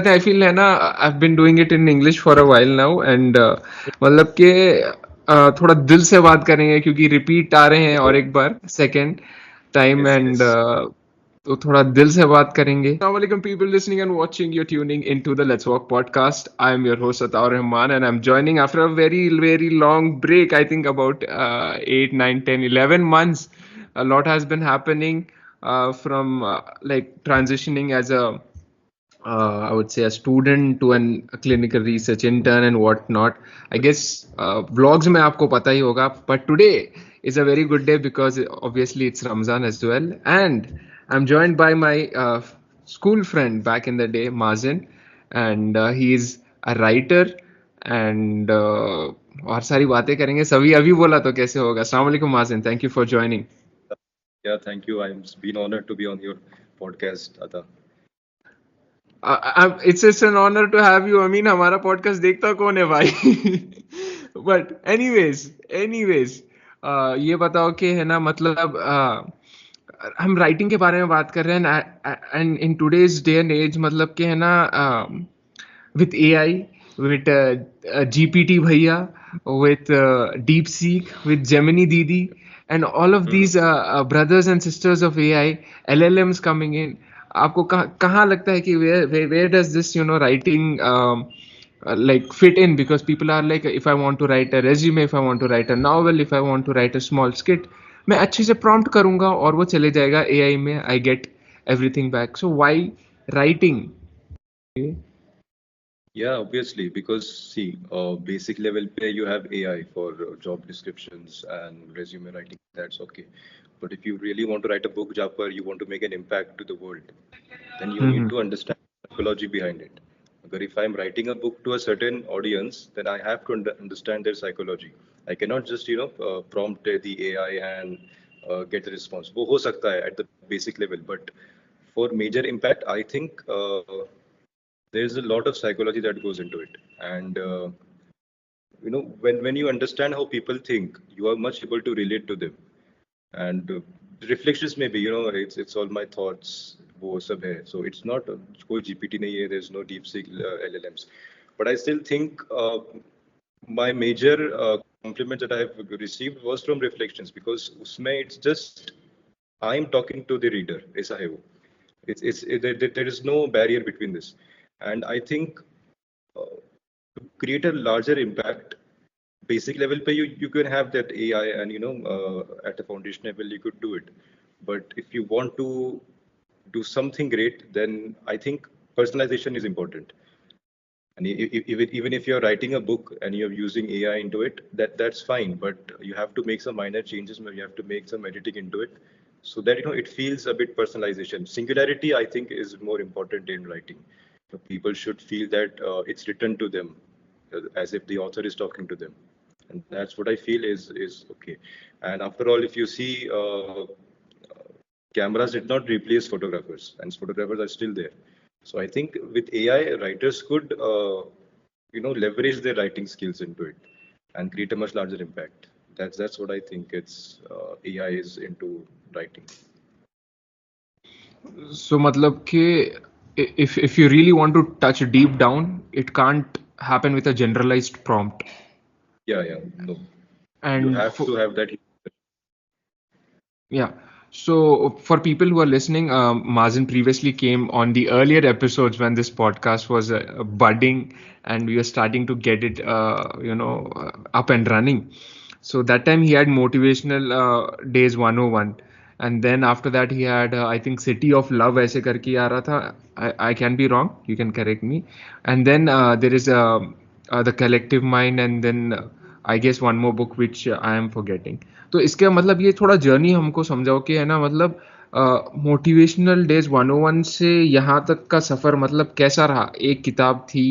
I feel है ना, I've been doing it in English for a while now and मतलब कि थोड़ा दिल से बात करेंगे क्योंकि रिपीट आ रहे हैं और एक बार second time Yes, and yes. तो थोड़ा दिल से बात करेंगे. Assalamu alaikum people listening and watching. You're tuning into the Let's Walk podcast. I am your host Ataur Rahman and I'm joining after a very long break. I think about 8, 9, 10, 11 months. A lot has been happening from like transitioning as I would say a student to a clinical research intern and whatnot. I guess vlogs में आपको पता ही होगा. But today is a very good day because obviously it's Ramzan as well, and I'm joined by my school friend back in the day, Mazin, and he is a writer and और सारी बातें करेंगे. सभी अभी बोला तो कैसे होगा. अस्सलाम वालेकुम Mazin. Thank you for joining. Yeah, thank you. I'm been honored to be on your podcast, Ata. It's an honor to have you. I mean, हमारा podcast देखता कौन है भाई? But anyways, ये बताओ कि है ना मतलब हम राइटिंग के बारे में बात कर रहे हैं and in today's day and as मतलब कि है ना with AI, with GPT Bhaiya, with DeepSeek, with Gemini Didi, and all of Mhm. these brothers and sisters of AI, LLMs coming in. आपको कहाँ लगता है कि where does this writing like fit in, because people are like, if I want to write a resume, if I want to write a novel, if I want to write a small skit, मैं अच्छे से prompt करूँगा और वो चले जाएगा AI में. I get everything back. So why writing? Yeah, obviously, because see, basic level pay you have AI for job descriptions and resume writing. That's okay. But if you really want to write a book, Japar, you want to make an impact to the world, then you need to understand the psychology behind it. Because if I'm writing a book to a certain audience, then I have to understand their psychology. I cannot just prompt the AI and get the response. वो हो सकता है at the basic level, but for major impact, I think there's a lot of psychology that goes into it, and when you understand how people think, you are much able to relate to them. And reflections maybe it's all my thoughts वो सब है. So it's not कोई GPT नहीं है, there's no deep seek LLMs, but I still think my major compliment that I have received was from reflections, because उसमें it's just I'm talking to the reader. ऐसा है वो. There is no barrier between this, and I think to create a larger impact, basic level pay you can have that AI, and at a foundation level you could do it. But if you want to do something great, then I think personalization is important. And even if you're writing a book and you're using AI into it, that's fine. But you have to make some minor changes. You have to make some editing into it, so that it feels a bit personalization. Singularity, I think, is more important in writing. People should feel that it's written to them, as if the author is talking to them, and that's what I feel is okay. And after all, if you see, cameras did not replace photographers, and photographers are still there. So I think with AI, writers could, leverage their writing skills into it and create a much larger impact. That's what I think. It's AI is into writing. So मतलब कि if you really want to touch deep down, it can't happen with a generalized prompt. Yeah, yeah, no, you And have to have that. yeah. So for people who are listening, Mazin previously came on the earlier episodes when this podcast was budding and we were starting to get it, up and running. So that time he had motivational days 101, and then after that he had I think City of Love ऐसे करके आ रहा था. I can be wrong, you can correct me. And then there is the Collective Mind, and then I guess one more book which I am forgetting. तो इसका मतलब ये थोड़ा journey हमको समझाओ कि है ना मतलब मोटिवेशनल डेज 101 से यहाँ तक का सफ़र मतलब कैसा रहा. एक किताब थी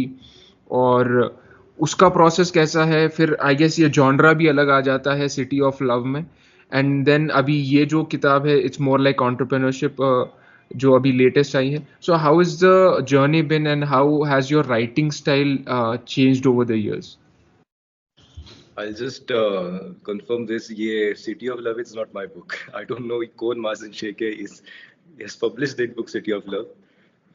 और उसका प्रोसेस कैसा है, फिर आई गेस ये जॉनरा भी अलग आ जाता है सिटी ऑफ लव में. एंड देन अभी ये जो किताब है इट्स मोर लाइक एंटरप्रेन्योरशिप जो अभी लेटेस्ट आई है. So how is the journey bin and how has your writing style changed over the years? I'll just confirm this. Yeah, City of Love is not my book. I don't know. Kon Mazin Shaikh is has published that book, City of Love.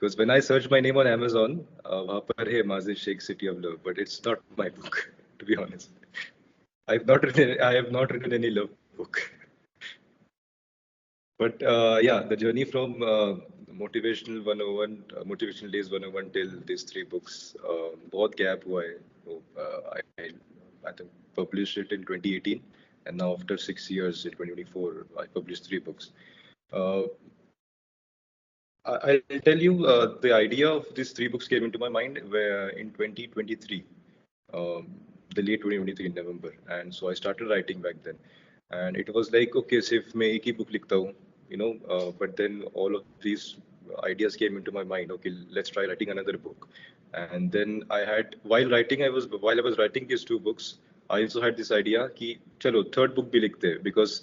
Because when I search my name on Amazon, वहाँ पर है Mazin Shaikh City of Love, but it's not my book, to be honest. I have not written any love book. But yeah, the journey from motivational 101, motivational days 101 till these three books, बहुत gap हुआ है. So, I think published it in 2018, and now after 6 years in 2024, I published three books. Uh, I'll tell you, the idea of these three books came into my mind where in 2023, um, the late 2023 in November, and so I started writing back then, and it was like, okay, सिर्फ मैं एक ही book लिखता हूँ, but then all of these ideas came into my mind. Okay, let's try writing another book, and then while I was writing these two books, I also had this idea कि चलो third book भी लिखते हैं, because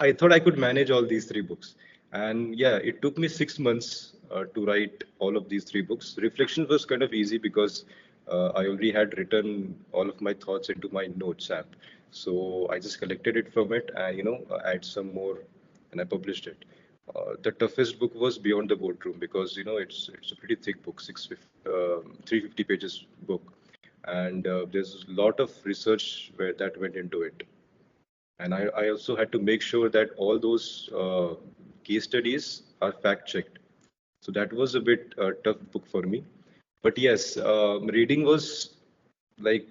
I thought I could manage all these three books. And yeah, it took me 6 months to write all of these three books. Reflection was kind of easy because I already had written all of my thoughts into my notes app. So I just collected it from it and, add some more, and I published it. The toughest book was Beyond the Boardroom, because, it's a pretty thick book, 350 pages book. And there's a lot of research that went into it. And I also had to make sure that all those case studies are fact checked. So that was a bit tough book for me. But yes, reading was like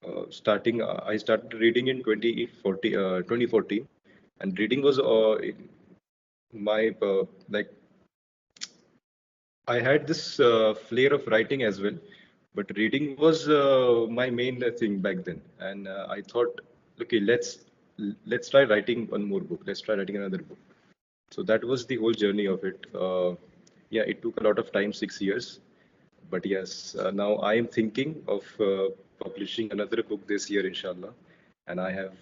I started reading in 2014, and reading was my like I had this flair of writing as well, but reading was my main thing back then. And I thought, okay, let's try writing one more book. Let's try writing another book. So that was the whole journey of it. Yeah, it took a lot of time, 6 years. But yes, now I am thinking of publishing another book this year, inshallah. And I have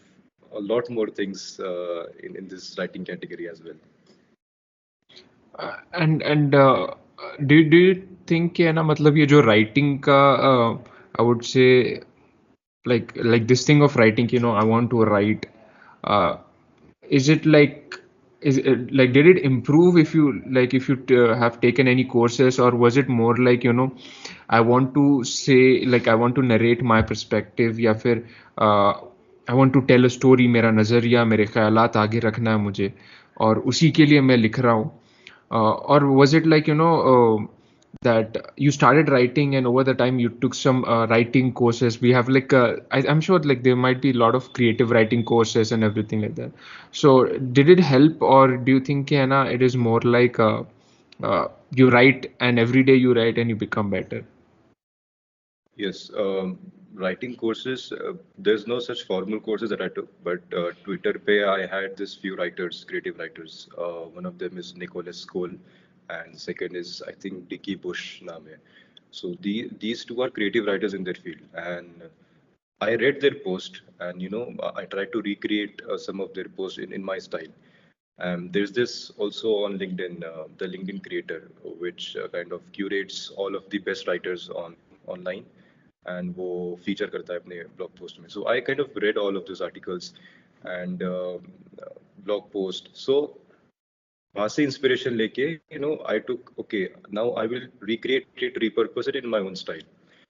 a lot more things in this writing category as well. And do you think कि है ना मतलब ये जो writing का I would say like this thing of writing, I want to write, uh, is it like is it like did it improve if you have taken any courses, or was it more like I want to say, like I want to narrate my perspective, या फिर uh, I want to tell a story, मेरा नज़रिया मेरे ख्यालात आगे रखना है मुझे और उसी के लिए मैं लिख रहा हूँ, or was it like that you started writing and over the time you took some writing courses? We have like I'm sure like there might be a lot of creative writing courses and everything like that. So did it help, or do you think Anna, it is more like you write and every day you write and you become better? Yes, writing courses, there's no such formal courses that I took, but Twitter pe I had this few writers, creative writers. One of them is Nicholas Cole, and second is, I think, Dicky Bush naam hai. So these two are creative writers in their field, and I read their post, and I tried to recreate some of their posts in my style. There's this also on LinkedIn, the LinkedIn creator, which kind of curates all of the best writers on online, and वो feature करता है अपने blog post में. So I kind of read all of those articles and blog post. So वहाँ से inspiration लेके, I took, okay, now I will recreate it, repurpose it in my own style.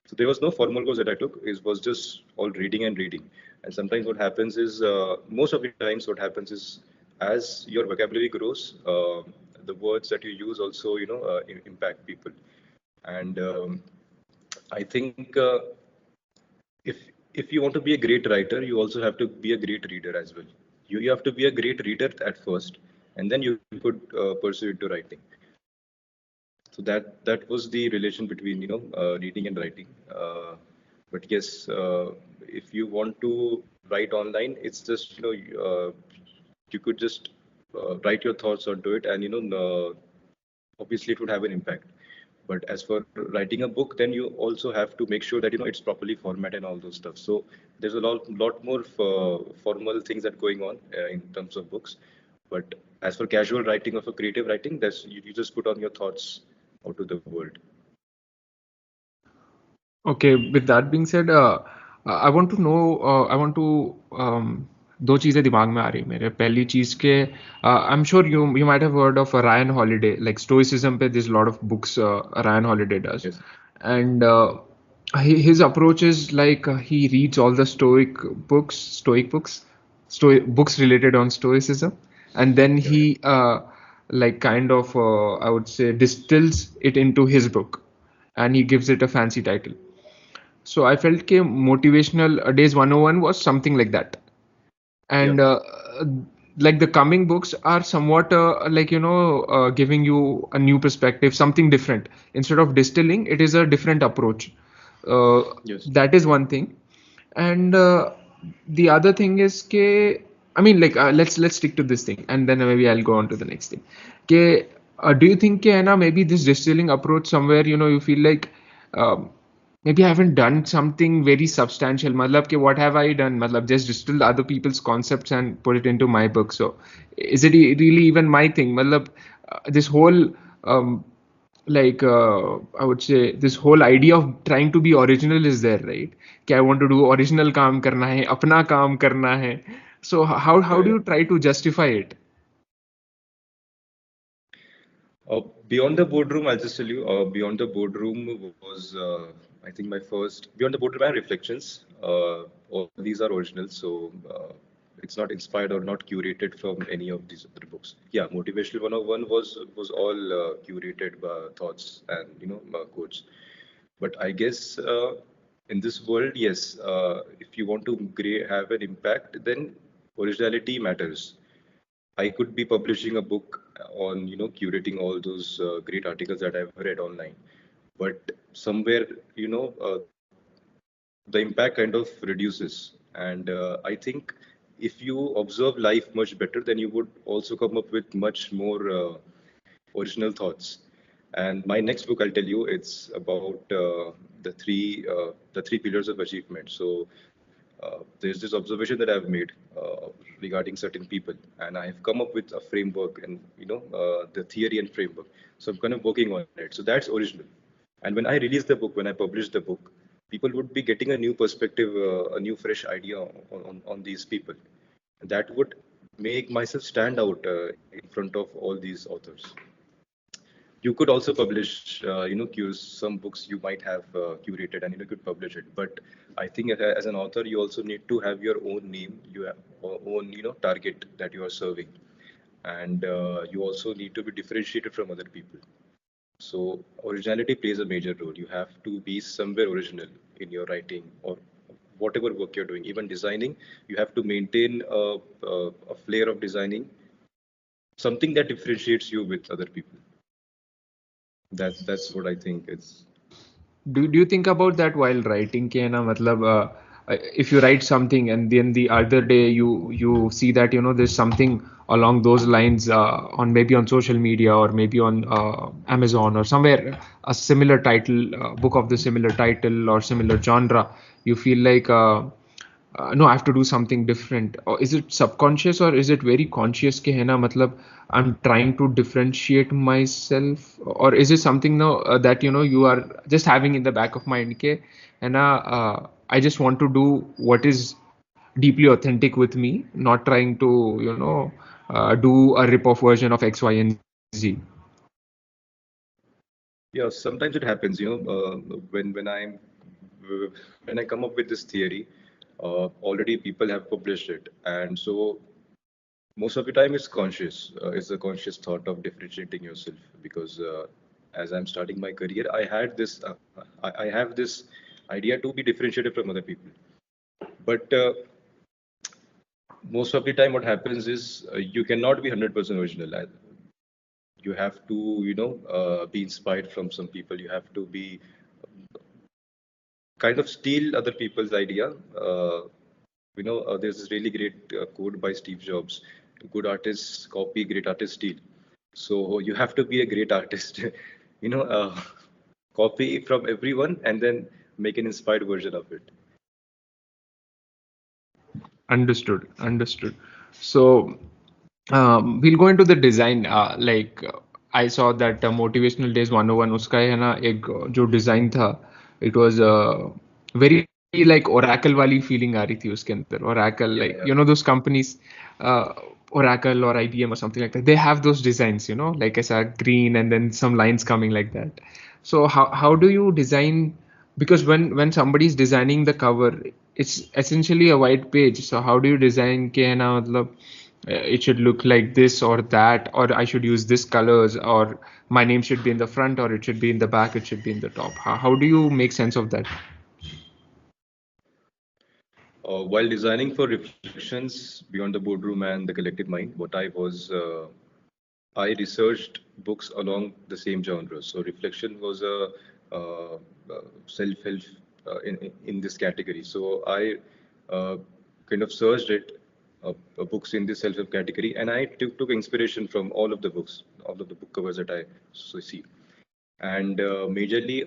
So there was no formal course that I took. It was just all reading and reading. And sometimes what happens is, most of the times what happens is, as your vocabulary grows, the words that you use also, impact people. And I think if if you want to be a great writer, you also have to be a great reader as well. You have to be a great reader at first, and then you could pursue into writing. So that was the relation between reading and writing. But yes, if you want to write online, it's just you could just write your thoughts onto it, and obviously it would have an impact. But as for writing a book, then you also have to make sure that it's properly formatted and all those stuff. So there's a lot more formal things that going on in terms of books. But as for casual writing or for creative writing, that's you just put on your thoughts out to the world. Okay, with that being said, I want to know, I want to दो चीज़ें दिमाग में आ रही मेरे. पहली चीज़ के I am sure you might have heard of Ryan Holiday, like stoicism पे there's a lot of books Ryan Holiday does. Yes. And his approach is like he reads all the stoic books related on stoicism, and then Yeah. he like kind of I would say distills it into his book, and he gives it a fancy title. So I felt ke motivational days 101 was something like that. Yeah. And like the coming books are somewhat like giving you a new perspective, something different. Instead of distilling, it is a different approach. uh, Yes. that is one thing. And the other thing is ke, I mean, like let's stick to this thing, and then maybe I'll go on to the next thing. Ke, do you think ke, na, maybe this distilling approach somewhere, you feel like um, maybe I haven't done something very substantial. Matlab, ke, what have I done? Matlab, just distill other people's concepts and put it into my book. So, is it really even my thing? Matlab, this whole I would say this whole idea of trying to be original is there, right? कि I want to do original काम करना है, अपना काम करना है. So how Yeah. do Yeah. you try to justify it? Beyond the boardroom, I'll just tell you. Beyond the boardroom was, I think, my first. Beyond the boardroom, I have reflections. All these are original, so it's not inspired or not curated from any of these other books. Yeah, Motivational 101 was all curated thoughts and quotes. But I guess in this world, yes, if you want to have an impact, then originality matters. I could be publishing a book on, curating all those great articles that I've read online. But somewhere, the impact kind of reduces. And I think if you observe life much better, then you would also come up with much more original thoughts. And my next book, I'll tell you, it's about the three pillars of achievement. So there's this observation that I've made regarding certain people, and I have come up with a framework and the theory and framework. So I'm kind of working on it. So that's original. And when I release the book, when I publish the book, people would be getting a new perspective, a new fresh idea on these people. And that would make myself stand out in front of all these authors. You could also publish, some books you might have curated and you could publish it. But I think as an author, you also need to have your own name, you have own, target that you are serving, and you also need to be differentiated from other people. So originality plays a major role. You have to be somewhere original in your writing or whatever work you're doing. Even designing, you have to maintain a flair of designing, something that differentiates you with other people. That's what I think is. Do you think about that while writing ke na matlab if you write something and then the other day you see that there's something along those lines on maybe on social media or maybe on Amazon or somewhere, a similar title, book of the similar title or similar genre, you feel like no, I have to do something different. Or is it subconscious or is it very conscious ke hai na matlab I'm trying to differentiate myself, or is it something now that you are just having in the back of mind ke hai na I just want to do what is deeply authentic with me, not trying to do a rip-off version of X, Y, and Z. Yeah, sometimes it happens, when I come up with this theory, already people have published it, and so most of the time it's conscious. It's a conscious thought of differentiating yourself because as I'm starting my career, I have this idea to be differentiated from other people. But most of the time, what happens is you cannot be 100% original. You have to, be inspired from some people. You have to be kind of steal other people's idea. There's this really great quote by Steve Jobs: "Good artists copy, great artists steal." So you have to be a great artist, you know, uh, copy from everyone and then make an inspired version of it. Understood. Understood. So we'll go into the design. I saw that motivational days 101 उसका है ना एक जो design था, it was very like Oracle वाली feeling आ रही थी उसके अंदर. Oracle, Yeah, like yeah. you know those companies, uh, Oracle or IBM or something like that. They have those designs, you know, like as a green and then some lines coming like that. So how do you design? Because when somebody is designing the cover, it's essentially a white page. So how do you design कि है ना मतलब it should look like this or that, or I should use this colors, or my name should be in the front, or it should be in the back, it should be in the top. How do you make sense of that? While designing for reflections beyond the boardroom and the collective mind, what I was I researched books along the same genre. So reflection was a self-help in this category. So I uh, kind of searched it, books in this self-help category, and I took inspiration from all of the books, all of the book covers that I see. And majorly,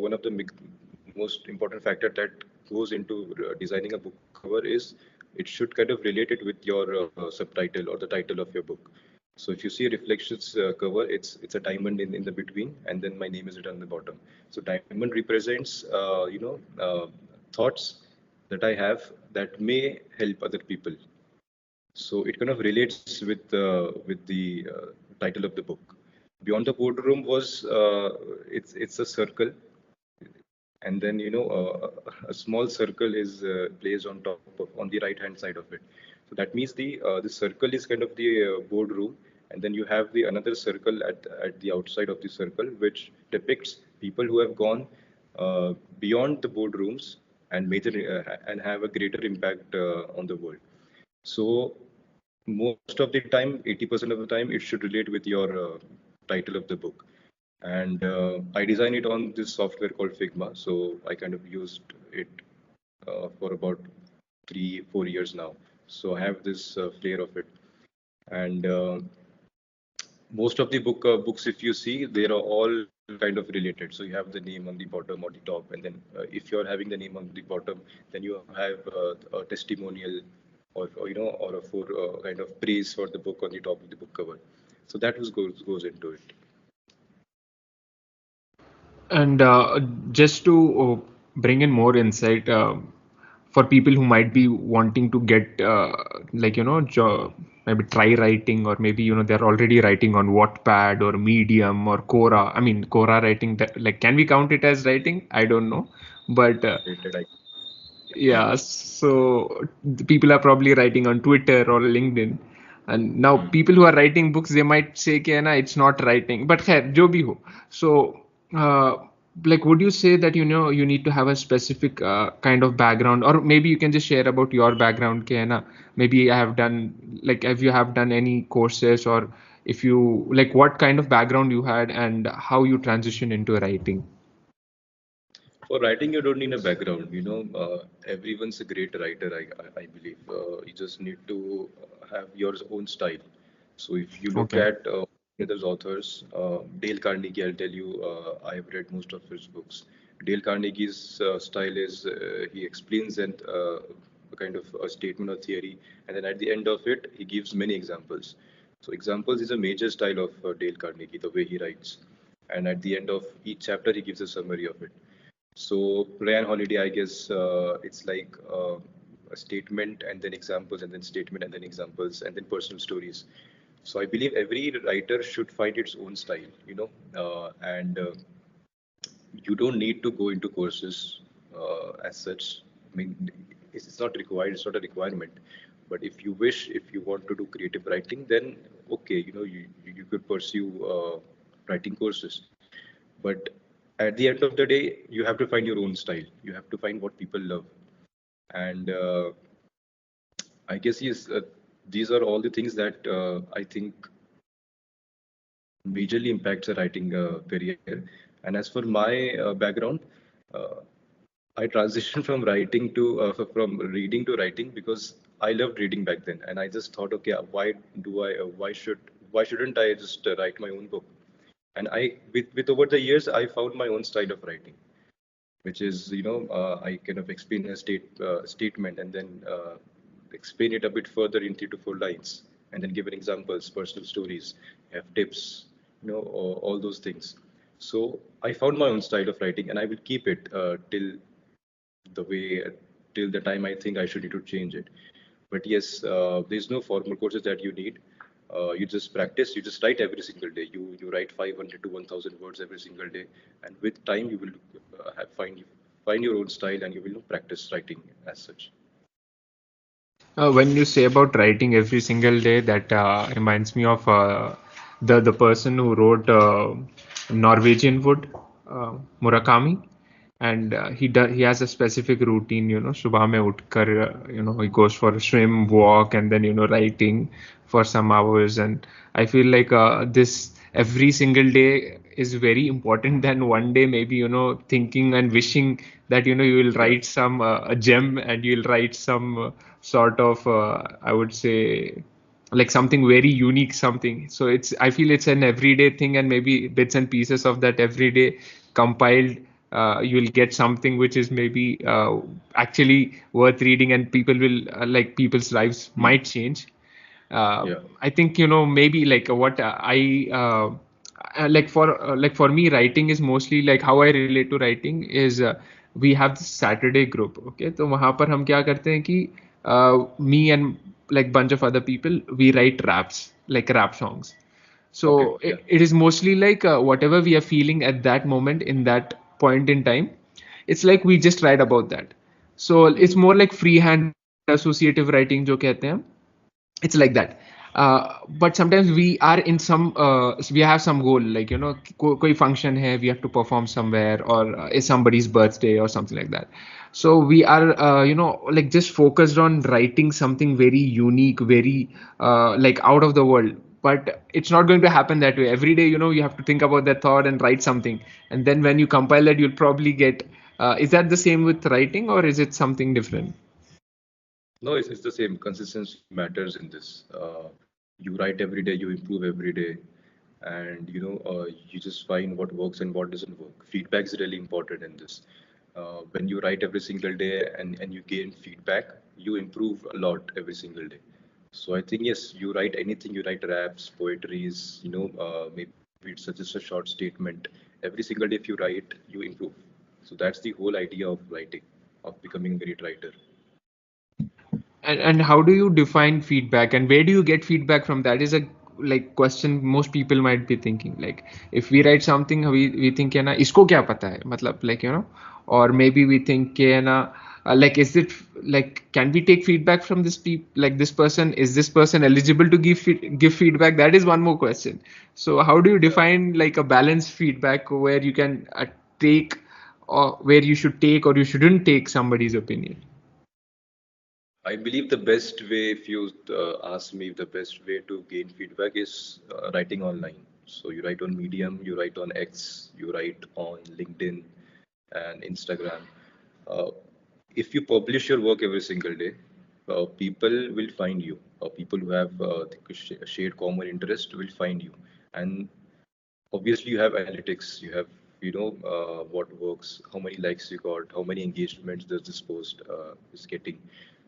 one of the most important factor that goes into designing a book cover is it should kind of relate it with your subtitle or the title of your book. So if you see Reflections cover, it's a diamond in the between, and then my name is written on the bottom. So diamond represents thoughts that I have that may help other people. So it kind of relates with the title of the book. Beyond the boardroom was it's a circle, and then a small circle is placed on top of on the right hand side of it. So that means the circle is kind of the boardroom, and then you have the another circle at the outside of the circle, which depicts people who have gone beyond the boardrooms and major and have a greater impact on the world. So most of the time, 80% of the time, it should relate with your title of the book. And I designed it on this software called Figma. So I kind of used it for about 3 4 years now. So I have this flair of it. And most of the books, if you see, they are all kind of related. So you have the name on the bottom or the top, and then if you're having the name on the bottom, then you have a testimonial or or a for kind of praise for the book on the top of the book cover. So that was goes into it. And just to bring in more insight for people who might be wanting to get like maybe try writing, or maybe they're already writing on Wattpad or Medium or Quora. I mean, Quora writing, that, like, can we count it as writing? I don't know, but Related, I yeah, so the people are probably writing on Twitter or LinkedIn. And now people who are writing books, they might say, कि, ना, it's not writing. But khair, जो भी हो. So, uh, like, would you say that, you need to have a specific kind of background, or maybe you can just share about your background, कि, है ना, maybe I have done, like, if you have done any courses, or if you, like, what kind of background you had and how you transition into writing. For writing, you don't need a background. Everyone's a great writer. I believe you just need to have your own style. So if you look Okay. at other authors, Dale Carnegie, I'll tell you, I have read most of his books. Dale Carnegie's style is he explains a kind of a statement or theory, and then at the end of it, he gives many examples. So examples is a major style of Dale Carnegie, the way he writes. And at the end of each chapter, he gives a summary of it. So Ryan Holiday, I guess it's like a statement and then examples and then statement and then examples and then personal stories. So I believe every writer should find its own style, and you don't need to go into courses as such. I mean, it's not required. It's not a requirement. But if you wish, if you want to do creative writing, then okay, you could pursue writing courses. But at the end of the day, you have to find your own style. You have to find what people love. And I guess yes, these are all the things that I think majorly impacts a writing career. And as for my background, uh, I transitioned from writing to from reading to writing because I loved reading back then, and I just thought, okay, why shouldn't I just write my own book? And with over the years, I found my own style of writing, which is I kind of explain a statement and then explain it a bit further in 3 to 4 lines, and then give an examples, personal stories, have tips, all those things. So I found my own style of writing, and I will keep it till the way till the time I think I should need to change it. But yes, there's no formal courses that you need. You just practice. You just write every single day. You write 500 to 1,000 words every single day, and with time you will find your own style, and you will practice writing as such. When you say about writing every single day, that reminds me of the person who wrote Norwegian Wood, Murakami, and he has a specific routine. सुबह में उठकर he goes for a swim, walk, and then writing for some hours. And I feel like this every single day is very important than one day maybe thinking and wishing that you will Yeah. write some a gem, and you'll write some sort of I would say like something very unique, something. So I feel it's an everyday thing, and maybe bits and pieces of that everyday compiled, you'll get something which is maybe actually worth reading, and people will like people's lives Hmm. might change. Yeah. I think maybe like what I like for me, writing is mostly like how I relate to writing is we have this Saturday group. Okay, तो वहाँ पर हम क्या करते हैं कि me and like bunch of other people, we write raps, like rap songs. So Okay. Yeah. it is mostly like whatever we are feeling at that moment in that point in time, it's like we just write about that. So it's Hmm. more like freehand associative writing जो कहते हैं, it's like that. But sometimes we are in some we have some goal, like koi function hai, we have to perform somewhere, or is somebody's birthday or something like that. So we are like just focused on writing something very unique, very like out of the world. But it's not going to happen that way every day. You have to think about that thought and write something, and then when you compile that, you'll probably get is that the same with writing, or is it something different? No, it's the same. Consistency matters in this. You write every day, you improve every day, and you just find what works and what doesn't work. Feedback is really important in this. When you write every single day and you gain feedback, you improve a lot every single day. So I think yes, you write anything. You write raps, poetries. Maybe it's just a short statement. Every single day, if you write, you improve. So that's the whole idea of writing, of becoming a great writer. And how do you define feedback, and where do you get feedback from? That is a like question most people might be thinking. Like if we write something, we think है ना इसको क्या पता है, मतलब like or maybe we think है ना like is it like can we take feedback from like this person, is this person eligible to give feedback? That is one more question. So how do you Yeah. define like a balanced feedback where you can take, or where you should take or you shouldn't take somebody's opinion? I believe the best way, if you ask me, the best way to gain feedback is writing online. So you write on Medium, you write on X, you write on LinkedIn and Instagram. Uh, if you publish your work every single day, people will find you. People who have shared common interest will find you. And obviously, you have analytics. You have, what works, how many likes you got, how many engagements does this post is getting.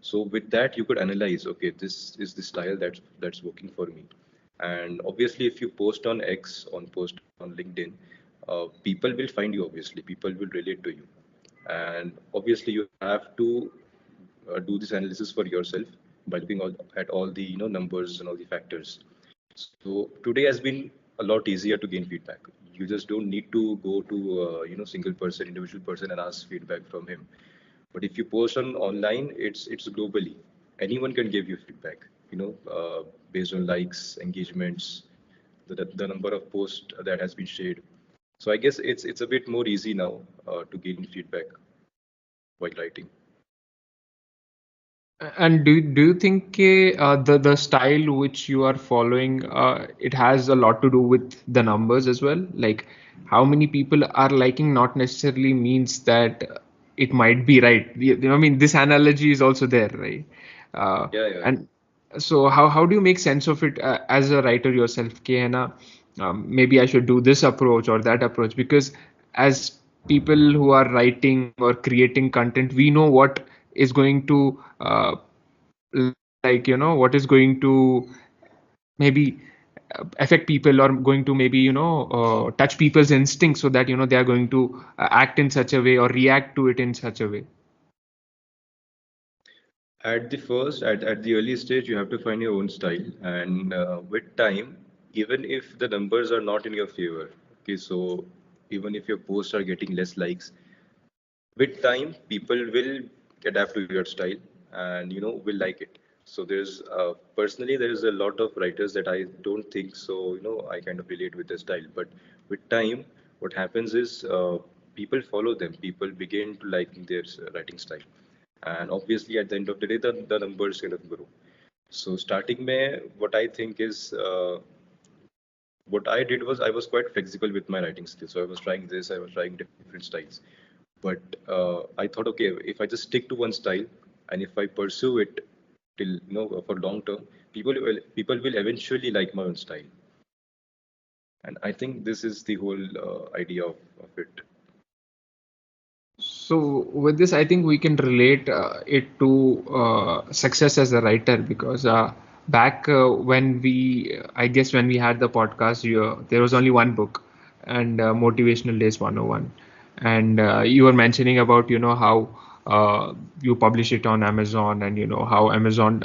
So with that, you could analyze, okay, this is the style that's working for me. And obviously, if you post on X, post on LinkedIn, people will find you. Obviously, people will relate to you, and obviously, you have to do this analysis for yourself by looking at all the numbers and all the factors. So today has been a lot easier to gain feedback. You just don't need to go to single person, individual person, and ask feedback from him. But if you post on online, it's globally. Anyone can give you feedback. Based on likes, engagements, the number of posts that has been shared. So I guess it's a bit more easy now to gain feedback while writing. And do you think the style which you are following, it has a lot to do with the numbers as well? Like how many people are liking not necessarily means that it might be right. I mean, this analogy is also there, right? Yeah, yeah, yeah. And so how do you make sense of it as a writer yourself? कि है ना, maybe I should do this approach or that approach, because as people who are writing or creating content, we know what is going to like what is going to maybe affect people, or going to maybe touch people's instincts, so that they are going to act in such a way or react to it in such a way. At the early stage, you have to find your own style, and with time, even if the numbers are not in your favor, okay, so even if your posts are getting less likes, with time, people will adapt to your style, and will like it. So there's personally there is a lot of writers that I don't think so. I kind of relate with their style, but with time, what happens is people follow them. People begin to like their writing style, and obviously at the end of the day, the numbers kind of grow. So starting May, what I think is what I did was I was quite flexible with my writing skills. So I was trying this, I was trying different styles. But I thought, okay, if I just stick to one style and if I pursue it till for long term, people will eventually like my own style. And I think this is the whole idea of it. So with this, I think we can relate it to success as a writer because back when I guess when we had the podcast, there was only one book, and Motivational Days 101, and you were mentioning about how you publish it on Amazon, and how Amazon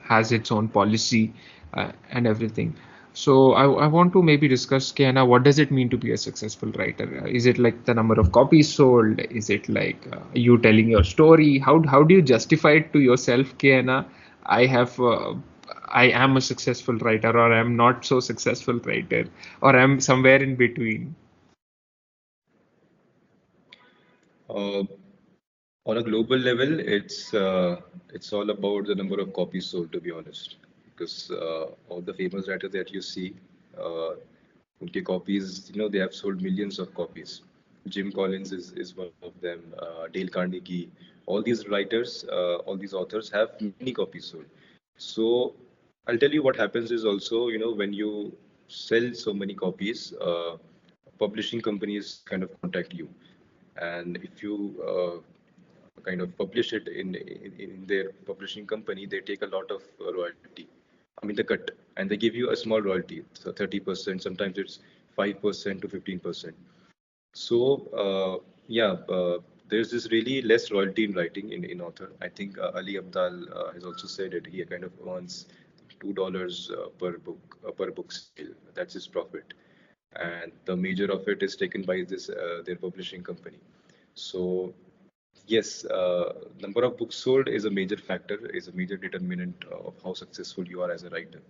has its own policy and everything. So I want to maybe discuss, Kiana, what does it mean to be a successful writer? Is it like the number of copies sold? Is it like you telling your story? How do you justify it to yourself, Kiana? I have I am a successful writer, or I'm not so successful writer, or I'm somewhere in between. Uh, on a global level, it's all about the number of copies sold, to be honest. Because all the famous writers that you see, uh, unke copies, they have sold millions of copies. Jim Collins is one of them. Dale Carnegie, all these writers, all these authors have many copies sold. So I'll tell you what happens is also, when you sell so many copies, publishing companies kind of contact you, and if you kind of publish it in their publishing company, they take a lot of royalty. I mean the cut, and they give you a small royalty, so 30%. Sometimes it's 5% to 15%. So yeah, there's this really less royalty in writing in author. I think Ali Abdal has also said it. He kind of earns $2 per book sale. That's his profit, and the major of it is taken by this their publishing company. So yes, number of books sold is a major factor, is a major determinant of how successful you are as a writer.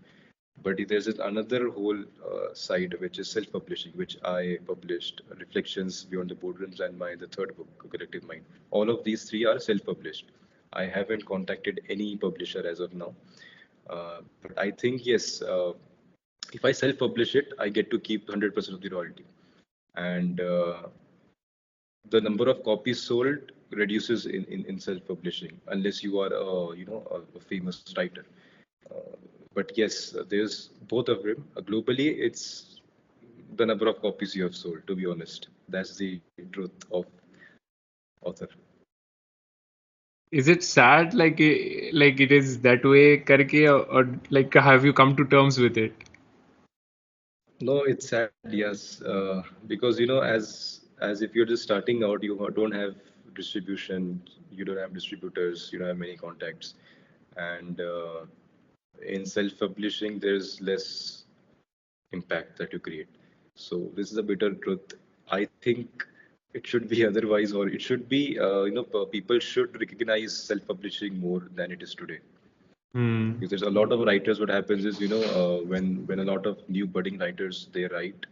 But there's another whole side which is self-publishing, which I published, Reflections Beyond the Boardrooms, and the third book, Collective Mind. All of these three are self-published. I haven't contacted any publisher as of now. But I think yes, if I self-publish it, I get to keep 100% of the royalty, and the number of copies sold reduces in self-publishing unless you are a famous writer. But yes, there's both of them. Globally, it's the number of copies you have sold. To be honest, that's the truth of author. Is it sad like it is that way karke, or like have you come to terms with it? No, it's sad, yes, because as if you're just starting out, you don't have distribution, you don't have distributors, you don't have many contacts, and in self-publishing, there's less impact that you create. So this is a bitter truth. I think it should be otherwise, or it should be, people should recognize self-publishing more than it is today. Hmm. Because there's a lot of writers. What happens is, when a lot of new budding writers they write,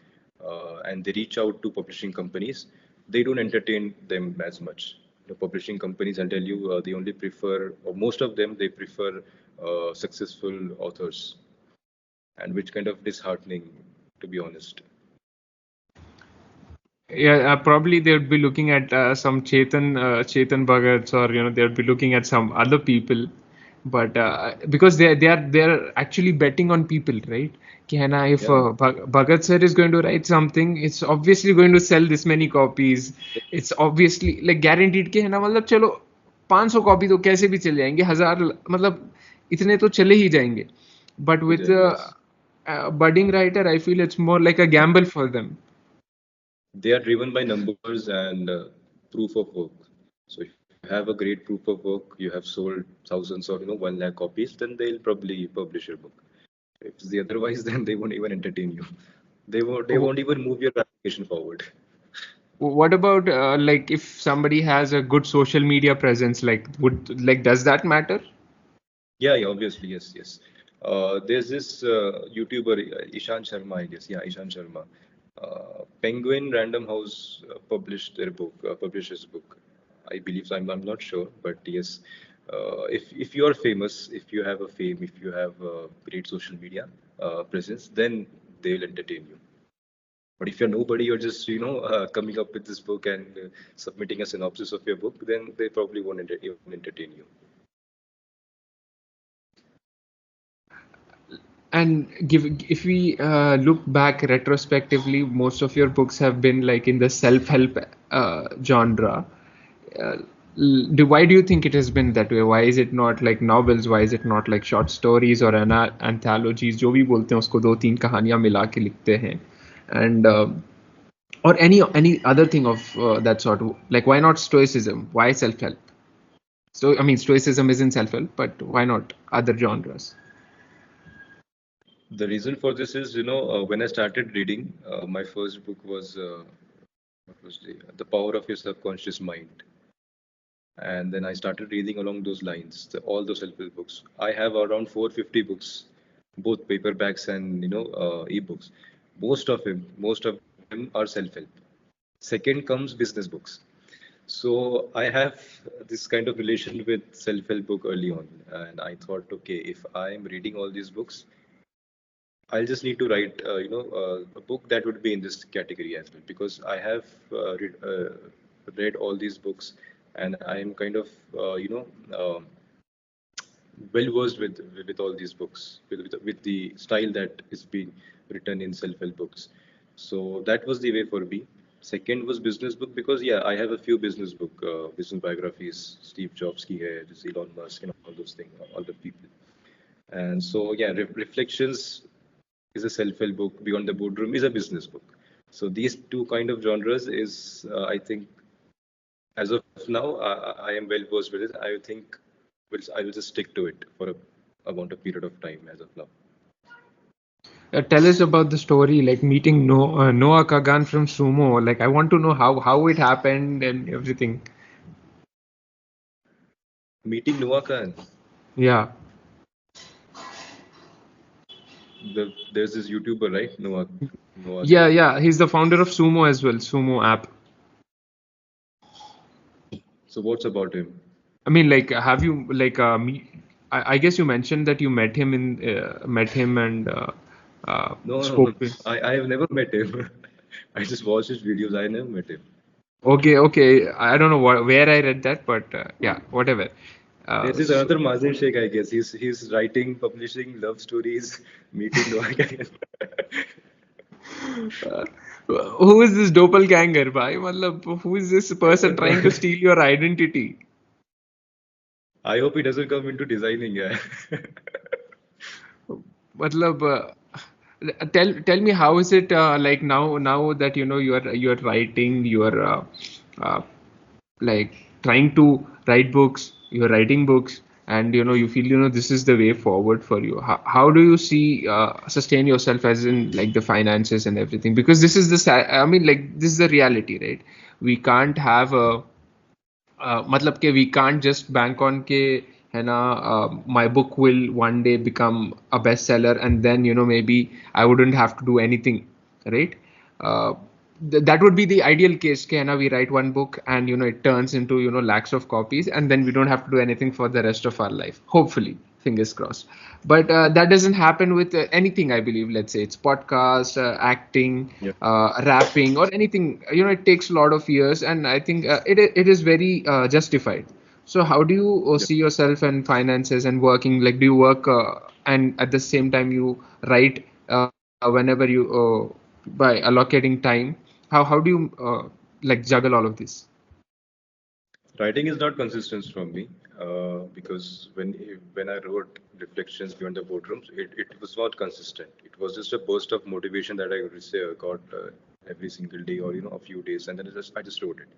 and they reach out to publishing companies, they don't entertain them as much. The publishing companies, I'll tell you, they only prefer, or most of them, they prefer successful authors, and which kind of disheartening, to be honest. Yeah, probably they would be looking at some Chetan Bhagats, or they would be looking at some other people, but because they're actually betting on people, right? कि है ना, if Yeah. Bhagat sir is going to write something, it's obviously going to sell this many copies. It's obviously like guaranteed कि है ना, मतलब चलो 500 copy तो कैसे भी चल जाएंगे, 1000 मतलब इतने तो चले ही जाएंगे. But with Yes. budding writer, I feel it's more like a gamble for them. They are driven by numbers and proof of work. So if you have a great proof of work, you have sold thousands of 1 lakh copies, then they'll probably publish your book. If it's the otherwise, then they won't even entertain you. They won't even move your application forward. What about like if somebody has a good social media presence, like would like does that matter? Yeah, yeah, obviously, yes, yes. There's this YouTuber, Ishan Sharma, I guess. Yeah, Ishan Sharma. Penguin Random House published his book. I believe so. I'm not sure, but yes. If you are famous, if you have a fame, if you have a great social media presence, then they will entertain you. But if you're nobody, you're just coming up with this book and submitting a synopsis of your book, then they probably won't even entertain you. And if we look back retrospectively, most of your books have been like in the self-help genre. Uh, why do you think it has been that way? Why is it not like novels? Why is it not like short stories or anthologies? जो भी बोलते हैं उसको दो तीन कहानियां मिला के लिखते हैं, and or any other thing of that sort. Like why not stoicism? Why self-help? So I mean stoicism isn't self-help, but why not other genres? The reason for this is, when I started reading, my first book was what was the Power of Your Subconscious Mind, and then I started reading along those lines, all those self-help books. I have around 450 books, both paperbacks and ebooks. Most of them are self-help. Second comes business books. So I have this kind of relation with self-help book early on, and I thought, okay, if I'm reading all these books, I'll just need to write, a book that would be in this category as well, because I have read all these books, and I am kind of, well versed with all these books, with the style that is being written in self-help books. So that was the way for me. Second was business book, because yeah, I have a few business biographies. Steve Jobs ki hai, this Elon Musk, all those things, all the people. And so yeah, Reflections is a self-help book. Beyond the Boardroom is a business book. So these two kind of genres is, I think, as of now, I am well versed with it. I think I will just stick to it for a amount of period of time as of now. Tell us about the story, like meeting Noah Kagan from Sumo. Like, I want to know how it happened and everything. Meeting Noah Khan, Yeah, there's this YouTuber, right? Noah yeah, Kagan. yeah. He's the founder of Sumo as well, Sumo app. So what's about him? I mean, like, have you like I guess you mentioned that you met him and No, no, no. spoke with. I have never met him. I just watched his videos. I never met him. Okay, okay. I don't know where I read that, but yeah, whatever. There's this So, another Mazin Shaikh, I guess. He's writing, publishing love stories, meeting Noah Kagan. uh, who is this doppelganger, bhai? Matlab, who is this person trying to steal your identity? I hope he doesn't come into designing. Yeah. Matlab, tell me how is it like now that you know you're writing you're uh, like trying to write books, you're writing books, and you know you feel you know this is the way forward for you. How do you see sustain yourself as in like the finances and everything, because this is I mean like this is the reality, right? We can't have a मतलब कि we can't just bank on के है ना my book will one day become a bestseller and then you know maybe I wouldn't have to do anything, right? uh, that would be the ideal case के है ना we write one book and you know it turns into you know lakhs of copies and then we don't have to do anything for the rest of our life, hopefully, fingers crossed. But that doesn't happen with anything, I believe. Let's say it's podcast, acting, Yeah. rapping, or anything. You know, it takes a lot of years, and I think it is very justified. So, how do you Yeah. see yourself and finances and working? Like, do you work and at the same time you write whenever you by allocating time? How do you like juggle all of this? Writing is not consistent from me, because when I wrote Reflections Beyond the Boardrooms, it was not consistent. It was just a burst of motivation that I got every single day, or a few days, and then I just wrote it.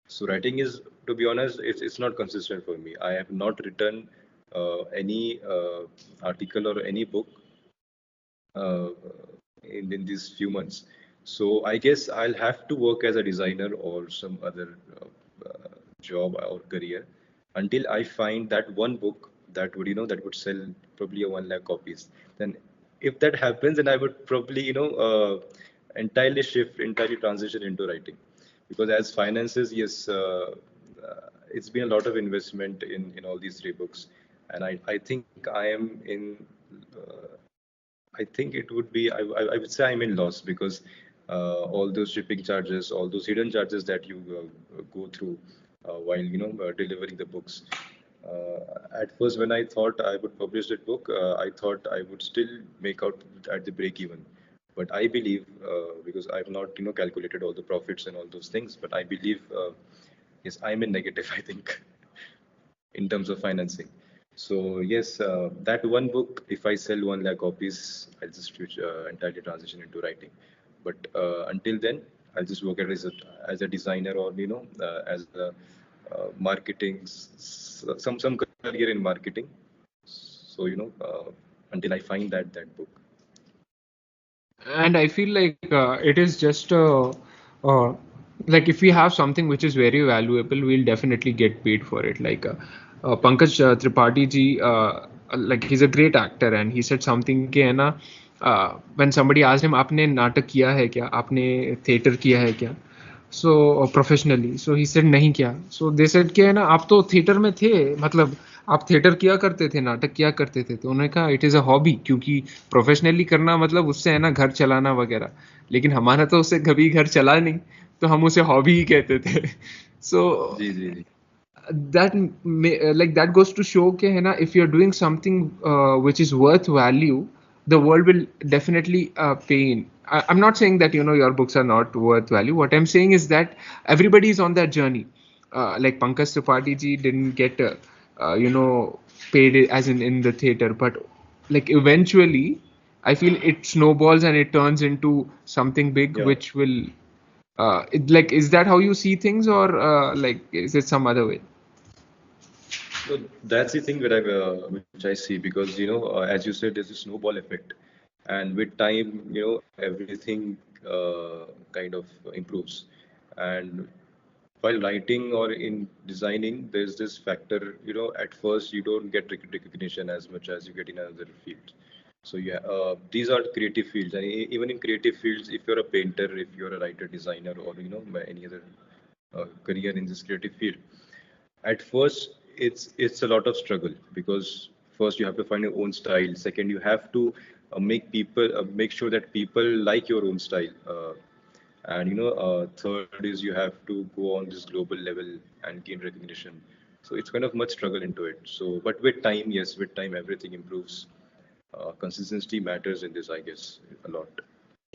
So writing is, to be honest, it's not consistent for me. I have not written any article or any book uh, in these few months. So I guess I'll have to work as a designer or some other job or career until I find that one book that would, that would sell probably a 1 lakh copies. Then if that happens, then I would probably, entirely transition into writing. Because as finances, yes, it's been a lot of investment in all these three books. And I think I am in uh, I think it would be, I would say I'm in loss because all those shipping charges, all those hidden charges that you go through while, delivering the books. At first, when I thought I would publish that book, I thought I would still make out at the break even. But I believe, because I've not, calculated all the profits and all those things, but I believe, yes, I'm in negative, I think in terms of financing. So yes, that one book, if I sell 1 lakh copies, I'll just switch, entirely transition into writing. But until then, I'll just work as a designer or as a marketing, some career in marketing. So until I find that book. And I feel like it is just uh, like if we have something which is very valuable, we'll definitely get paid for it. Like Pankaj Tripathi ji, like he's a great actor, and he said something कि है ना, when somebody asked him आपने नाटक किया है क्या, आपने theater किया है क्या, so professionally, so he said नहीं किया. So they said कि है ना, आप तो थिएटर में थे, मतलब आप थिएटर किया करते थे, नाटक किया करते थे. तो उन्होंने कहा इट इज़ अ हॉबी, क्योंकि प्रोफेशनली करना मतलब उससे है ना घर चलाना वगैरह, लेकिन हमारा तो उससे कभी घर चला नहीं, तो हम उसे हॉबी ही कहते थे. सो जी जी जी. that like that goes to show कि है ना, if you're doing something which is worth value, the world will definitely pay in. I'm not saying that your books are not worth value. What I'm saying is that everybody is on that journey. Like Pankaj Tripathi ji didn't get paid as in the theater, but like eventually I feel it snowballs and it turns into something big, Yeah. which will like, is that how you see things, or like is it some other way? So that's the thing that which I see because as you said, there's a snowball effect, and with time, everything kind of improves. And while writing or in designing, there's this factor. At first you don't get recognition as much as you get in other fields. So yeah, these are creative fields, and even in creative fields, if you're a painter, if you're a writer, designer, or any other career in this creative field, at first it's a lot of struggle because first you have to find your own style. Second, you have to make sure that people like your own style. And third is you have to go on this global level and gain recognition. So it's kind of much struggle into it. So, but with time, yes, with time everything improves. Consistency matters in this, I guess, a lot.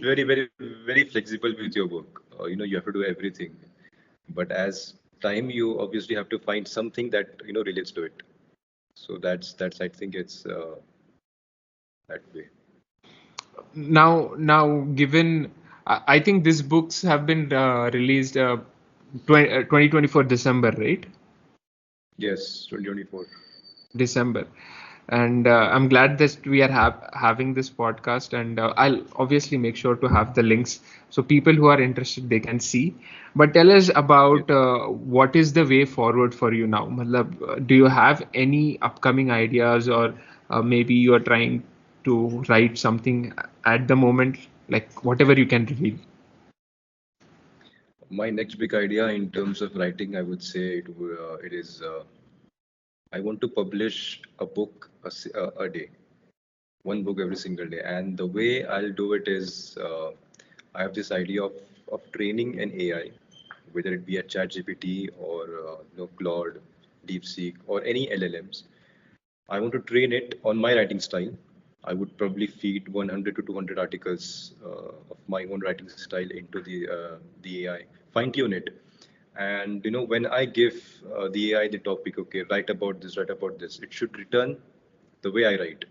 Very, very, very flexible with your work. You have to do everything. But as time, you obviously have to find something that relates to it. So that's I think it's that way. Now given I think these books have been released 2024 December, right? Yes, 2024. December. And I'm glad that we are having this podcast, and I'll obviously make sure to have the links so people who are interested, they can see. But tell us Yeah. about what is the way forward for you now. Matlab, do you have any upcoming ideas, or maybe you are trying to write something at the moment, like whatever you can reveal? My next big idea in terms of writing, I would say it is I want to publish a book a day, one book every single day. And the way I'll do it is I have this idea of training an AI, whether it be a ChatGPT or Claude, DeepSeek, or any LLMs. I want to train it on my writing style. I would probably feed 100 to 200 articles of my own writing style into the AI, fine tune it, and when I give the AI the topic, okay, write about this, it should return the way I write.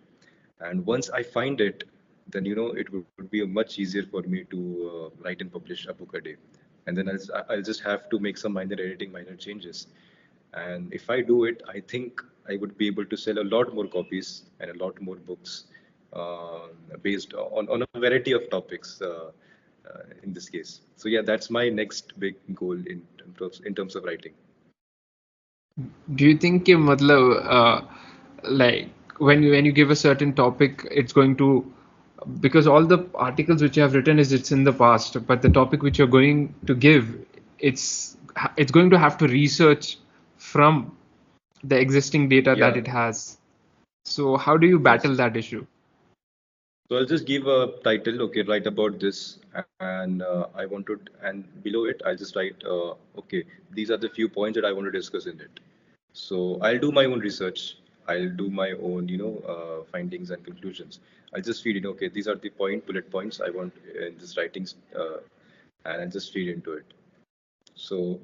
And once I find it, then it would be much easier for me to write and publish a book a day. and then I'll just have to make some minor editing, minor changes. And if I do it, I think I would be able to sell a lot more copies and a lot more books uh, based on a variety of topics in this case. So yeah, that's my next big goal in terms of writing. Do you think कि मतलब like when you give a certain topic, it's going to, because all the articles which you have written is it's in the past, but the topic which you're going to give, it's it's going to have to research from the existing data that Yeah, it has. So how do you battle yes. that issue? So I'll just give a title, okay, write about this, and I want to, and below it, I'll just write, okay, these are the few points that I want to discuss in it. So I'll do my own research. I'll do my own, findings and conclusions. I'll just feed in, okay, these are the bullet points I want in this writings, and I'll just feed into it. So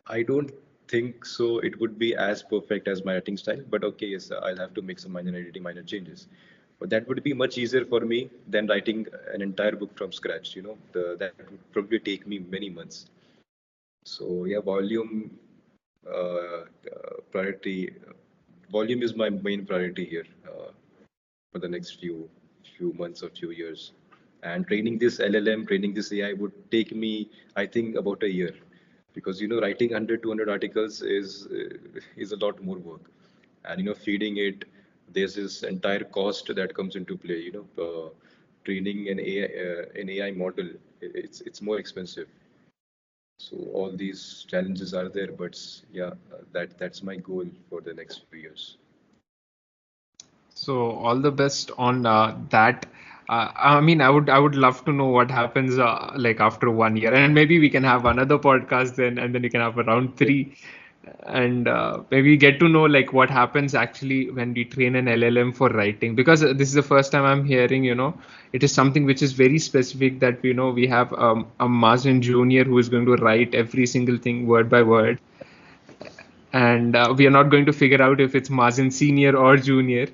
I don't think so. It would be as perfect as my writing style, but okay, yes, I'll have to make some minor editing, minor changes. But that would be much easier for me than writing an entire book from scratch. That would probably take me many months. So yeah, priority. Volume is my main priority here for the next few months or few years. And training this LLM, training this AI would take me, I think, about a year, because writing 100, 200 articles is a lot more work, and feeding it. There's this entire cost that comes into play. Training an AI model, it's more expensive. So all these challenges are there, but yeah, that's my goal for the next few years. So all the best on that. I mean, I would love to know what happens like after 1 year, and maybe we can have another podcast then, and then we can have a round Yeah. three, and maybe get to know like what happens actually when we train an LLM for writing. Because this is the first time I'm hearing, it is something which is very specific that we have a Mazin Junior who is going to write every single thing word by word, and we are not going to figure out if it's Mazin Senior or Junior.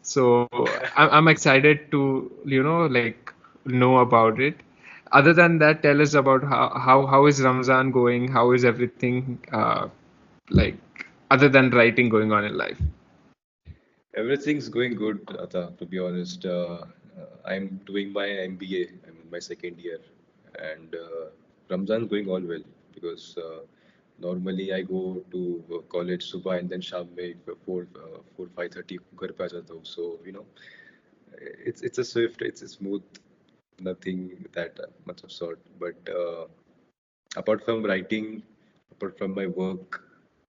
So I'm excited to like know about it. Other than that, tell us about how is Ramzan going? How is everything like other than writing going on in life? Everything's going good, Ata, to be honest. I'm doing my MBA. I'm in my second year, and Ramzan's going all well because normally I go to college subah and then sham mein 4 5:30 घर पे आ जाता हूँ. So it's a swift, it's a smooth, nothing that much of sort. But apart from writing, apart from my work,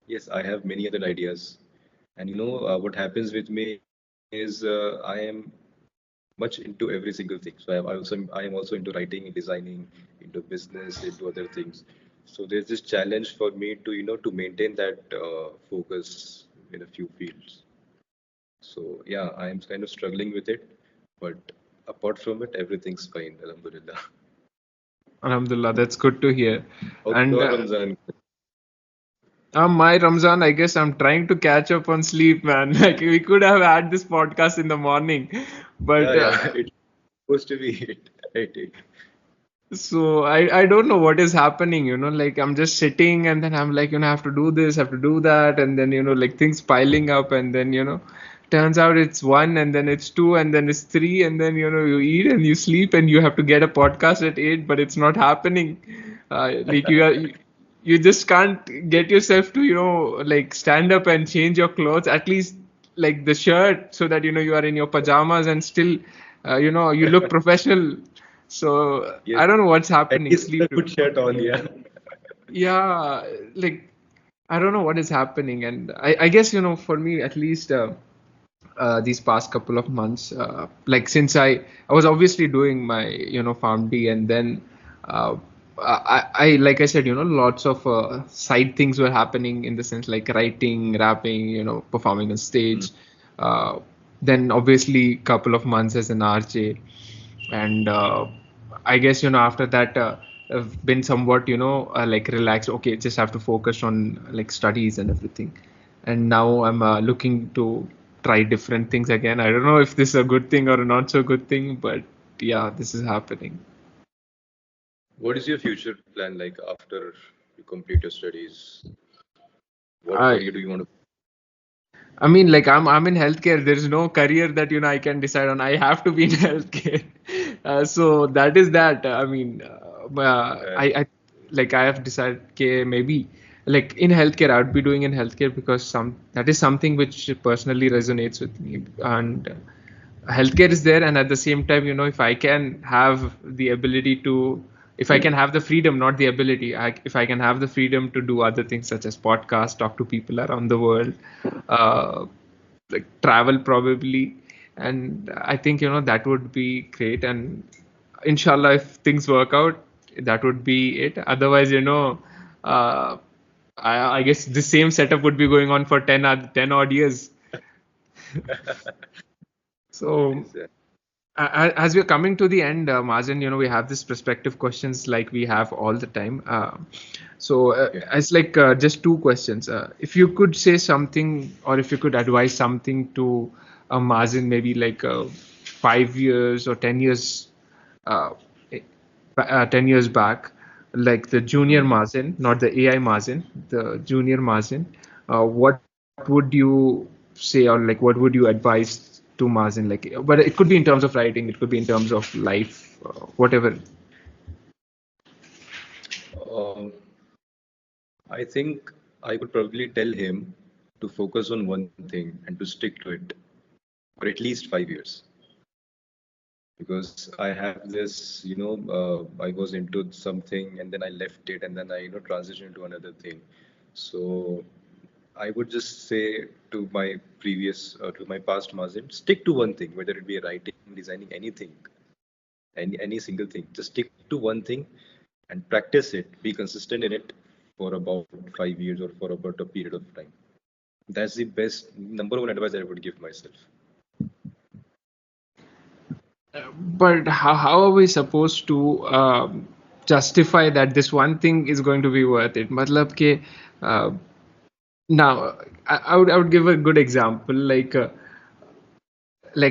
yes, I have many other ideas. And what happens with me is I am much into every single thing. So I am also into writing, designing, into business, into other things. So there's this challenge for me to maintain that focus in a few fields. So yeah, I am kind of struggling with it, but apart from it, everything's fine. Alhamdulillah. Alhamdulillah, that's good to hear. How's And your Ramzan? my Ramzan, I guess I'm trying to catch up on sleep, man. Like we could have had this podcast in the morning, Yeah, but yeah, it's supposed to be it. Right. so I don't know what is happening, like I'm just sitting and then I'm like, I have to do this, have to do that, and then like things piling up, and then turns out it's one, and then it's two, and then it's three, and then you eat and you sleep and you have to get a podcast at 8, but it's not happening. Like you just can't get yourself to like stand up and change your clothes, at least like the shirt, so that you are in your pajamas and still you look professional. So Yes. I don't know what's At happening. least Sleep. a good shirt on, yeah. Yeah, like I don't know what is happening, and I guess for me at least these past couple of months, like since I was obviously doing my PharmD, and then uh, I like I said lots of side things were happening, in the sense like writing, rapping, performing on Mm. stage. Uh, then obviously couple of months as an RJ, and I guess after that I've been somewhat like relaxed. Okay, just have to focus on like studies and everything. And now I'm looking to try different things again. I don't know if this is a good thing or a not so good thing, but yeah, this is happening. What is your future plan like after you complete your studies? What I career do you want to? I mean, like I'm in healthcare. There is no career that I can decide on. I have to be in healthcare. So that is that. I mean, And I have decided, okay, maybe like in healthcare, I would be doing in healthcare because that is something which personally resonates with me, and healthcare is there, and at the same time, if I can have the ability to, if I can have the freedom, not the ability, if I can have the freedom to do other things such as podcast, talk to people around the world, uh, like travel probably, and I think that would be great, and inshallah, if things work out, that would be it. Otherwise, uh, I guess the same setup would be going on for 10 odd years. So nice. as we're coming to the end, Mazen, we have this perspective questions like we have all the time. Okay. It's like just two questions. If you could say something, or if you could advise something to Mazen, maybe like 5 years or 10 years, uh, 10 years back, like the junior Mhm. Mazen, not the AI Mazen, the junior Mazen, what would you say, or like what would you advise to Mazen? Like, but it could be in terms of writing, it could be in terms of life, whatever. Um, I think I could probably tell him to focus on one thing and to stick to it for at least 5 years. Because I have this, I was into something and then I left it and then I, transitioned to another thing. So I would just say to my to my past Mazin, stick to one thing, whether it be writing, designing, anything, any single thing. Just stick to one thing and practice it. Be consistent in it for about 5 years or for about a period of time. That's the best number one advice I would give myself. But how are we supposed to justify that this one thing is going to be worth it? Matlab ke, uh, now I would give a good example, like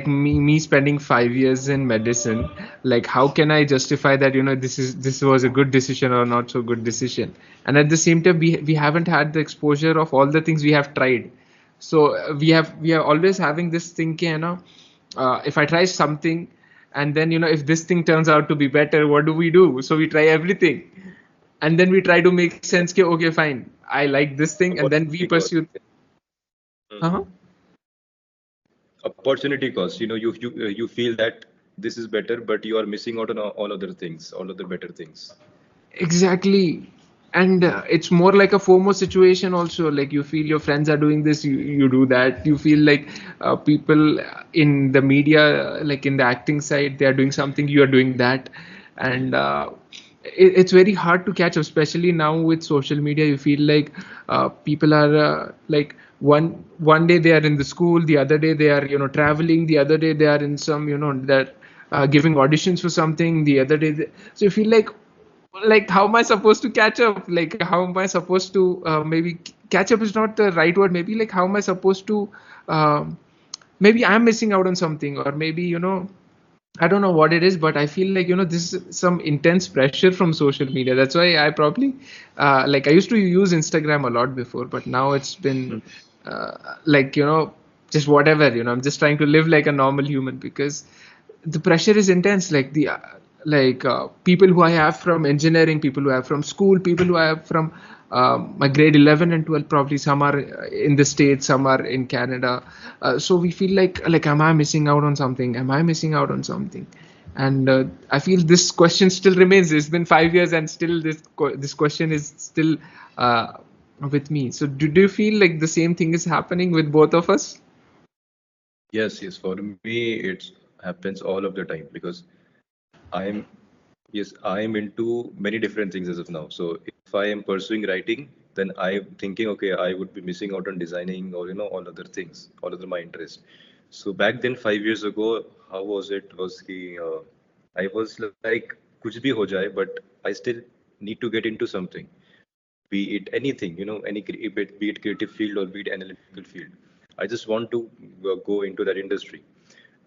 me spending 5 years in medicine. Like, how can I justify that this was a good decision or not so good decision? And at the same time, we haven't had the exposure of all the things we have tried. So we are always having this thinking, if I try something, and then if this thing turns out to be better, what do? So we try everything, and then we try to make sense. Okay, fine, I like this thing, and then we Opportunity cost. pursue. Mhm. Uh-huh. Opportunity cost. You feel that this is better, but you are missing out on all other things, all other better things. Exactly. And it's more like a FOMO situation also. Like, you feel your friends are doing this, you do that. You feel like people in the media, like in the acting side, they are doing something, you are doing that. And it's very hard to catch up, especially now with social media. You feel like people are like one day they are in the school, the other day they are traveling, the other day they are in some that giving auditions for something, the other day so you feel like how am I supposed to catch up? Like, how am I supposed to maybe catch up is not the right word. Maybe like how am I supposed to um, maybe I'm missing out on something, or maybe I don't know what it is, but I feel like this is some intense pressure from social media. That's why I probably like I used to use Instagram a lot before, but now it's been like just whatever. I'm just trying to live like a normal human because the pressure is intense. Like the people who I have from engineering, people who I have from school, people who I have from my grade 11 and 12. Probably some are in the States, some are in Canada. So we feel like am I missing out on something? Am I missing out on something? And I feel this question still remains. It's been 5 years and still this question is still uh, with me. So do you feel like the same thing is happening with both of us? Yes, yes. For me, it happens all of the time because I'm yes, I am into many different things as of now. So if I am pursuing writing, then I'm thinking, okay, I would be missing out on designing or all other things, all other my interest. So back then, 5 years ago, how was it? I was like, kuch bhi ho jaye, but I still need to get into something, be it anything, be it creative field or be it analytical field. I just want to go into that industry,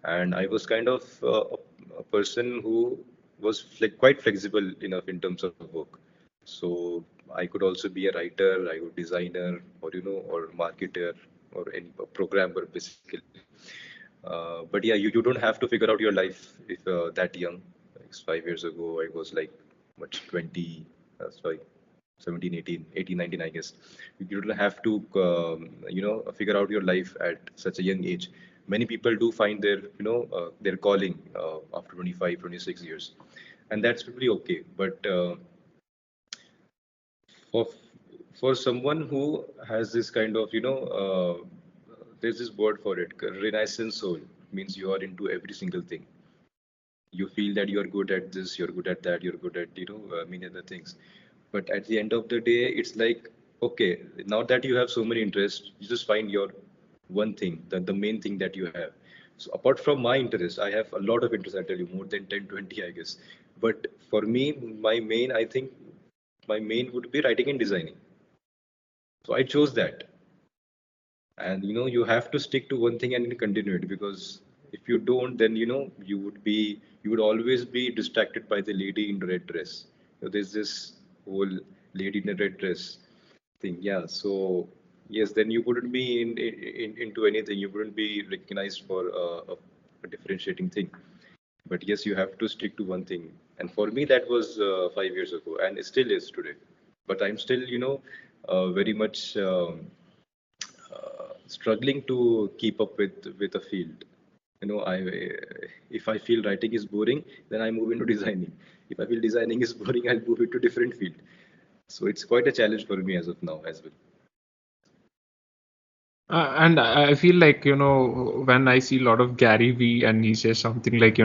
and I was kind of a person who was quite flexible enough in terms of work. So I could also be a writer, I would designer, or or marketer, or any programmer basically. But yeah, you don't have to figure out your life if that young. Like 5 years ago, I was like much 20, sorry, 17, 18, 18, 19, I guess. You don't have to, figure out your life at such a young age. Many people do find their calling after 25, 26 years, and that's really okay. But for for someone who has this kind of, there's this word for it, renaissance soul, means you are into every single thing. You feel that you're good at this, you're good at that, you're good at many other things. But at the end of the day, it's like, okay, now that you have so many interests, you just find your one thing, the main thing that you have. So apart from my interest, I have a lot of interests. I tell you, more than 10, 20, I guess. But for me, my main, I think my main would be writing and designing. So I chose that. And you have to stick to one thing and continue it, because if you don't, then you would always be distracted by the lady in red dress. There's this whole lady in a red dress thing. Yeah. So yes, then you wouldn't be into anything. You wouldn't be recognized for a differentiating thing. But yes, you have to stick to one thing. And for me, that was 5 years ago, and it still is today. But I'm still, very much struggling to keep up with a field. I if I feel writing is boring, then I move into designing. If I feel designing is boring, I'll move into different field. So it's quite a challenge for me as of now as well. And I feel like, when I see a lot of Gary Vee and he says something like,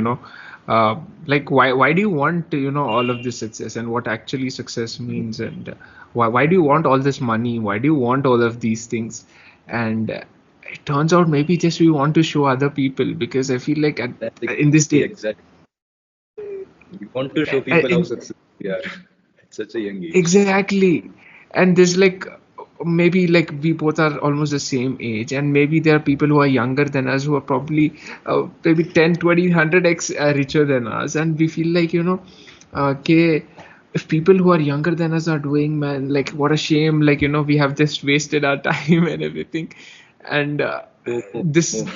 uh, like why do you want, all of this success and what actually success means, and why do you want all this money? Why do you want all of these things? And it turns out maybe just we want to show other people, because I feel like That's in this exactly day, exactly. You want to show people how in, successful we are at such a young age. exactly. And there's like maybe like we both are almost the same age, and maybe there are people who are younger than us who are probably maybe 10, 20, 100x richer than us. And we feel like, okay, if people who are younger than us are doing, man, like what a shame, like, we have just wasted our time and everything. And Oh, this oh,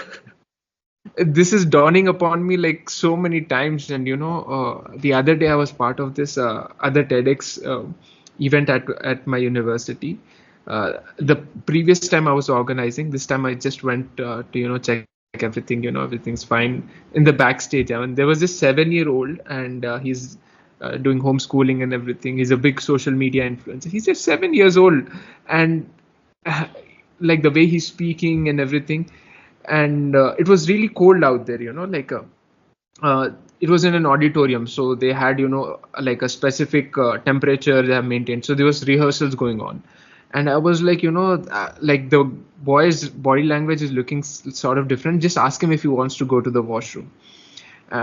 this is dawning upon me like so many times. And the other day I was part of this other TEDx event at my university. The previous time I was organizing, this time I just went to check everything, everything's fine in the backstage. I mean, there was this 7-year-old, and he's doing homeschooling and everything. He's a big social media influencer. He's just 7 years old, and like the way he's speaking and everything. And it was really cold out there, like uh, it was in an auditorium, so they had like a specific temperature they have maintained, so there was rehearsals going on. And I was like, like the boy's body language is looking sort of different. Just ask him if he wants to go to the washroom,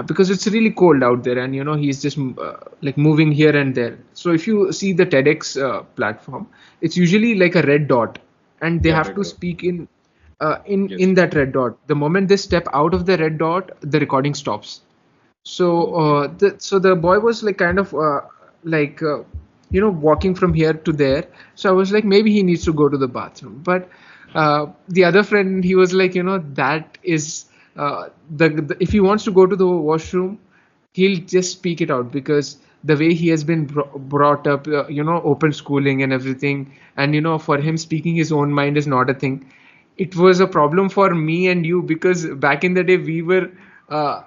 because it's really cold out there, and he's just like moving here and there. So if you see the TEDx platform, it's usually like a red dot, and they yeah, have red to dot. speak in Yes. that red dot. The moment they step out of the red dot, the recording stops. So Okay. the boy was like kind of like walking from here to there. So I was like, maybe he needs to go to the bathroom. But the other friend, he was like, that is the if he wants to go to the washroom, he'll just speak it out, because the way he has been brought up, open schooling and everything, and for him speaking his own mind is not a thing. It was a problem for me and you, because back in the day we were uh,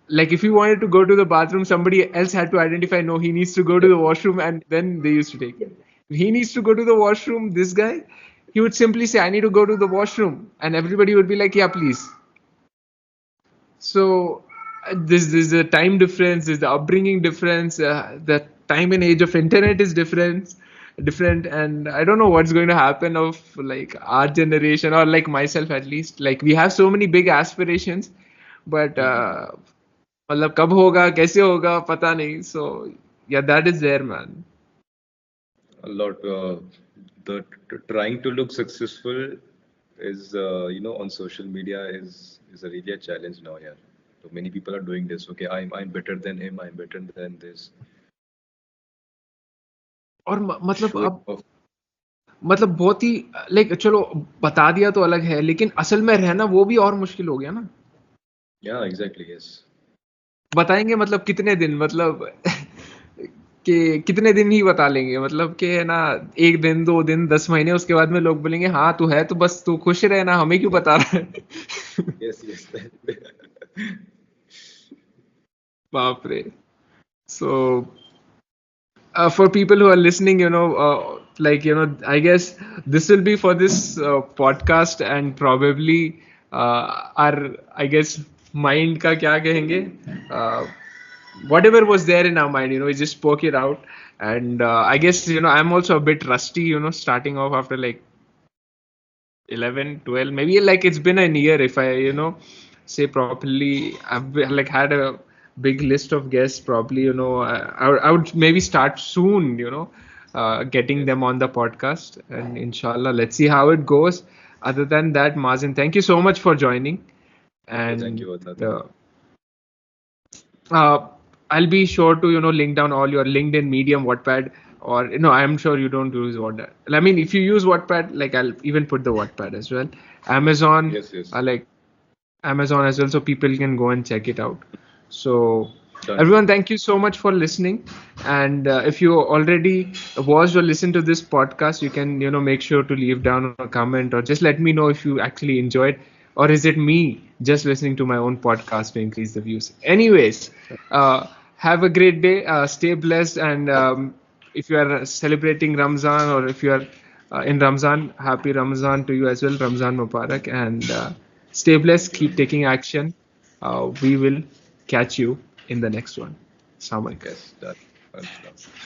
like, if you wanted to go to the bathroom, somebody else had to identify, no, he needs to go to Yeah. the washroom, and then they used to take it. If he needs to go to the washroom, this guy, he would simply say, I need to go to the washroom, and everybody would be like, yeah, please. So this the time difference, there's the upbringing difference, the time and age of internet is different. And I don't know what's going to happen of like our generation, or like myself at least. Like, we have so many big aspirations, but Mhm. मतलब कब होगा कैसे होगा पता नहीं. So yeah, that is there, man. A lot. The trying to look successful is, on social media is a really a challenge now. Yeah, So many people are doing this. Okay, I'm better than him. I'm better than this. और मतलब Showing अब off. मतलब बहुत ही like चलो बता दिया तो अलग है, लेकिन असल में रहना वो भी और मुश्किल हो गया ना। Yeah, exactly. Yes. बताएंगे मतलब कितने दिन, मतलब कि कितने दिन ही बता लेंगे, मतलब कि है ना, एक दिन, 2 दिन, 10 महीने, उसके बाद में लोग बोलेंगे हाँ तू है तो बस तू खुश रहे ना, हमें क्यों बता रहा है। Yes. Yes. बाप रे। सो for people who are listening, like, I guess this will be for this podcast, and probably our, I guess, mind ka kya kahenge, uh, whatever was there in our mind, we just spoke it out. And I guess, I'm also a bit rusty, starting off after like 11, 12, maybe like it's been a year, if I, say properly. Like had a big list of guests, probably, I would maybe start soon, getting Yes. them on the podcast, and inshallah, let's see how it goes. Other than that, Mazin, thank you so much for joining. Thank And you, Ata. uh, uh, I'll be sure to, link down all your LinkedIn, Medium, Wattpad, or I'm sure you don't use Wattpad. I mean, if you use Wattpad, like I'll even put the Wattpad as well. Amazon, Yes. Yes. like Amazon as well, so people can go and check it out. So, Done. everyone, thank you so much for listening. And if you already watched or listened to this podcast, you can, make sure to leave down a comment, or just let me know if you actually enjoyed, or is it me just listening to my own podcast to increase the views. Anyways, have a great day. Stay blessed, and if you are celebrating Ramzan, or if you are in Ramzan, happy Ramzan to you as well. Ramzan Mubarak, and stay blessed. Thank you. Keep taking action. We will catch you in the next one. Assalamu alaikum. Yes. Done.